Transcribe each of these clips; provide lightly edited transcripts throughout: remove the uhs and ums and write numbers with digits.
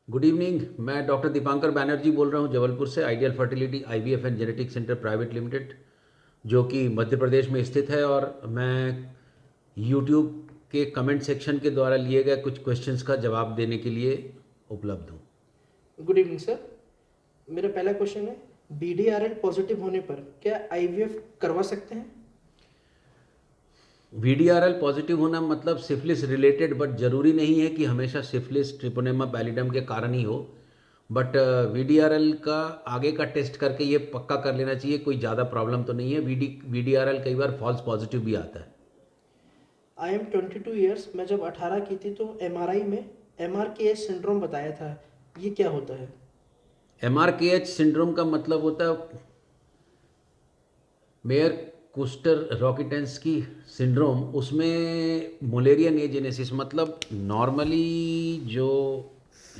Good evening. मैं doctor Dipankar Banerjee बोल रहा हूँ जबलपुर से, ideal fertility IVF and genetic centre private limited, जो कि मध्य प्रदेश में स्थित है। और मैं यूट्यूब के कमेंट सेक्शन के द्वारा लिए गए कुछ क्वेश्चंस का जवाब देने के लिए उपलब्ध हूँ। Good evening sir. मेरा पहला क्वेश्चन है, बीडीआरएल पॉजिटिव होने पर क्या आईवीएफ करवा सकते हैं? वीडीआरएल पॉजिटिव होना मतलब सिफिलिस रिलेटेड, बट ज़रूरी नहीं है कि हमेशा सिफिलिस ट्रिपोनेमा पैलिडम के कारण ही हो। बट वीडीआरएल का आगे का टेस्ट करके ये पक्का कर लेना चाहिए, कोई ज़्यादा प्रॉब्लम तो नहीं है। वीडीआरएल कई बार फॉल्स पॉजिटिव भी आता है। I am 22 years. मैं जब 18 की थी तो एमआरआई में एमआरकेएस सिंड्रोम बताया था, ये क्या होता है? एमआरकेएच सिंड्रोम का मतलब होता है मेयर कुस्टर रॉकिटेंस्की सिंड्रोम। उसमें मुलेरियन एजेनेसिस, मतलब नॉर्मली जो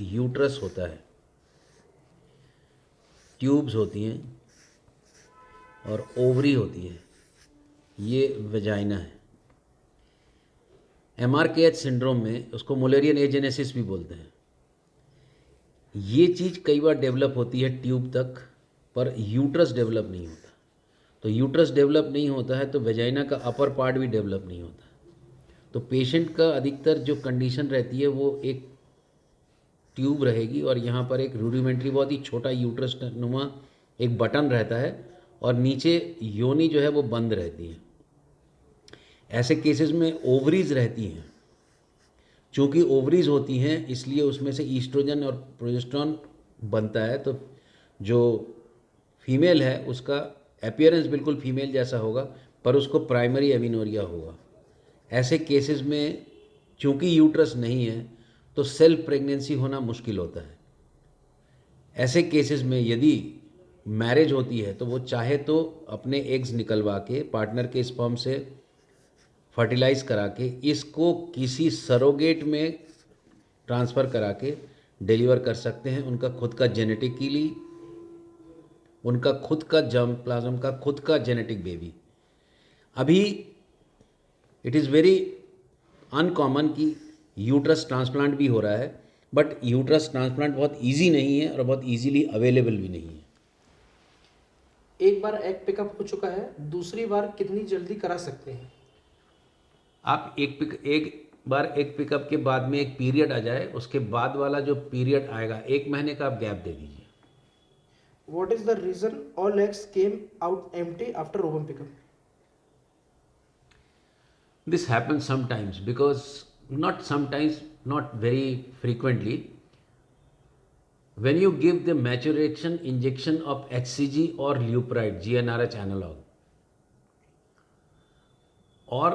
यूट्रस होता है, ट्यूब्स होती हैं और ओवरी होती है, ये वेजाइना है। एमआरकेएच सिंड्रोम में उसको मुलेरियन एजेनेसिस भी बोलते हैं। ये चीज़ कई बार डेवलप होती है ट्यूब तक, पर यूट्रस डेवलप नहीं होता। तो यूट्रस डेवलप नहीं होता है तो वेजाइना का अपर पार्ट भी डेवलप नहीं होता। तो पेशेंट का अधिकतर जो कंडीशन रहती है वो एक ट्यूब रहेगी और यहाँ पर एक रूडिमेंट्री बहुत ही छोटा यूट्रस नुमा एक बटन रहता है और नीचे योनि जो है वो बंद रहती है। ऐसे केसेस में ओवरीज रहती हैं। चूँकि ओवरीज होती हैं इसलिए उसमें से ईस्ट्रोजन और प्रोजेस्टेरॉन बनता है। तो जो फीमेल है उसका अपीयरेंस बिल्कुल फीमेल जैसा होगा, पर उसको प्राइमरी एमिनोरिया होगा। ऐसे केसेस में चूँकि यूट्रस नहीं है तो सेल्फ प्रेगनेंसी होना मुश्किल होता है। ऐसे केसेस में यदि मैरिज होती है तो वो चाहे तो अपने एग्स निकलवा के पार्टनर के स्पर्म से फर्टिलाइज करा के इसको किसी सरोगेट में ट्रांसफ़र करा के डिलीवर कर सकते हैं। उनका खुद का जेनेटिकली, उनका खुद का जर्म प्लाज्म का खुद का जेनेटिक बेबी। अभी इट इज़ वेरी अनकॉमन कि यूट्रस ट्रांसप्लांट भी हो रहा है, बट यूट्रस ट्रांसप्लांट बहुत इजी नहीं है और बहुत इजीली अवेलेबल भी नहीं है। एक बार एग पिकअप हो चुका है, दूसरी बार कितनी जल्दी करा सकते हैं? आप एक बार एक पिकअप के बाद में एक पीरियड आ जाए, उसके बाद वाला जो पीरियड आएगा 1 महीने का, आप गैप दे दीजिए। What is the reason all eggs came out empty after ovum pickup? This happens sometimes because, not sometimes, not very frequently, when you give the maturation injection of HCG or Leupride, GnRH analog, or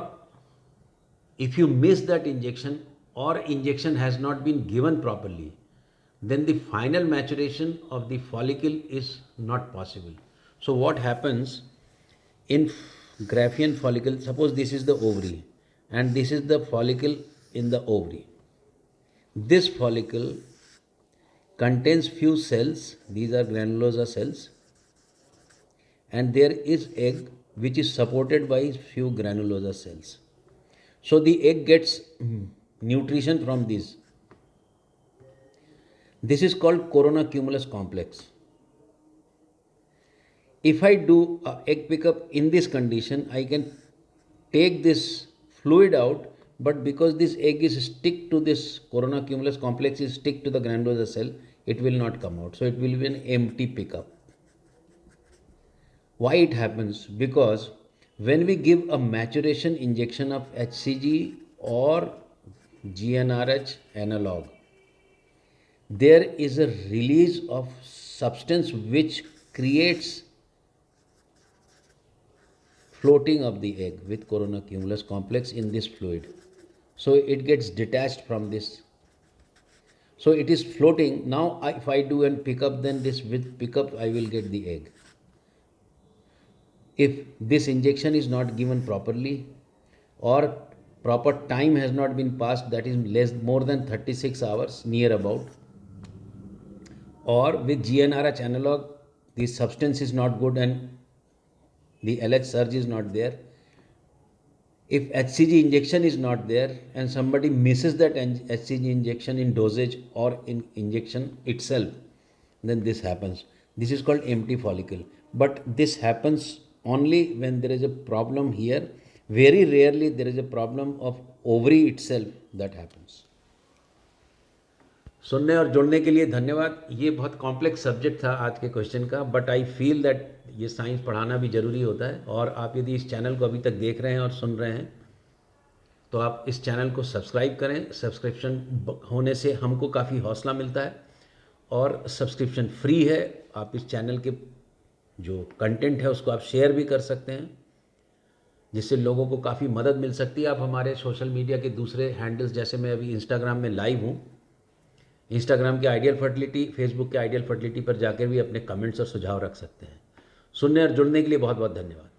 if you miss that injection or injection has not been given properly, then the final maturation of the follicle is not possible. So what happens in Graafian follicle? Suppose this is the ovary and this is the follicle in the ovary. This follicle contains few cells, these are granulosa cells, and there is egg which is supported by few granulosa cells. So the egg gets nutrition from this. This is called corona cumulus complex. If I do egg pickup in this condition, I can take this fluid out, but because this egg is stick to this corona cumulus complex is stick to the granulosa cell, it will not come out. So it will be an empty pickup. Why it happens? Because when we give a maturation injection of HCG or GnRH analog, there is a release of substance which creates floating of the egg with corona cumulus complex in this fluid. So it gets detached from this. So it is floating. Now if I do and pick up, then this with pickup I will get the egg. If this injection is not given properly or proper time has not been passed, that is more than 36 hours near about, or with GnRH analog the substance is not good and the LH surge is not there, If HCG injection is not there and somebody misses that HCG injection in dosage or in injection itself, then this happens. This is called empty follicle. But this happens only when there is a problem here. Very rarely there is a problem of ovary itself that happens. सुनने और जुड़ने के लिए धन्यवाद. ये बहुत complex subject था आज के क्वेश्चन का, बट आई फील दैट ये साइंस पढ़ाना भी ज़रूरी होता है. और आप यदि इस चैनल को अभी तक देख रहे हैं और सुन रहे हैं तो आप इस चैनल को सब्सक्राइब करें. सब्सक्रिप्शन होने से हमको काफ़ी हौसला मिलता है और सब्सक्रिप्शन फ्री है. आप इस चैनल के जो कंटेंट है उसको आप शेयर भी कर सकते हैं, जिससे लोगों को काफ़ी मदद मिल सकती है. आप हमारे सोशल मीडिया के दूसरे हैंडल्स, जैसे मैं अभी इंस्टाग्राम में लाइव हूँ, इंस्टाग्राम के आइडियल फर्टिलिटी, फेसबुक के आइडियल फर्टिलिटी पर जाकर भी अपने कमेंट्स और सुझाव रख सकते हैं. सुनने और जुड़ने के लिए बहुत बहुत धन्यवाद.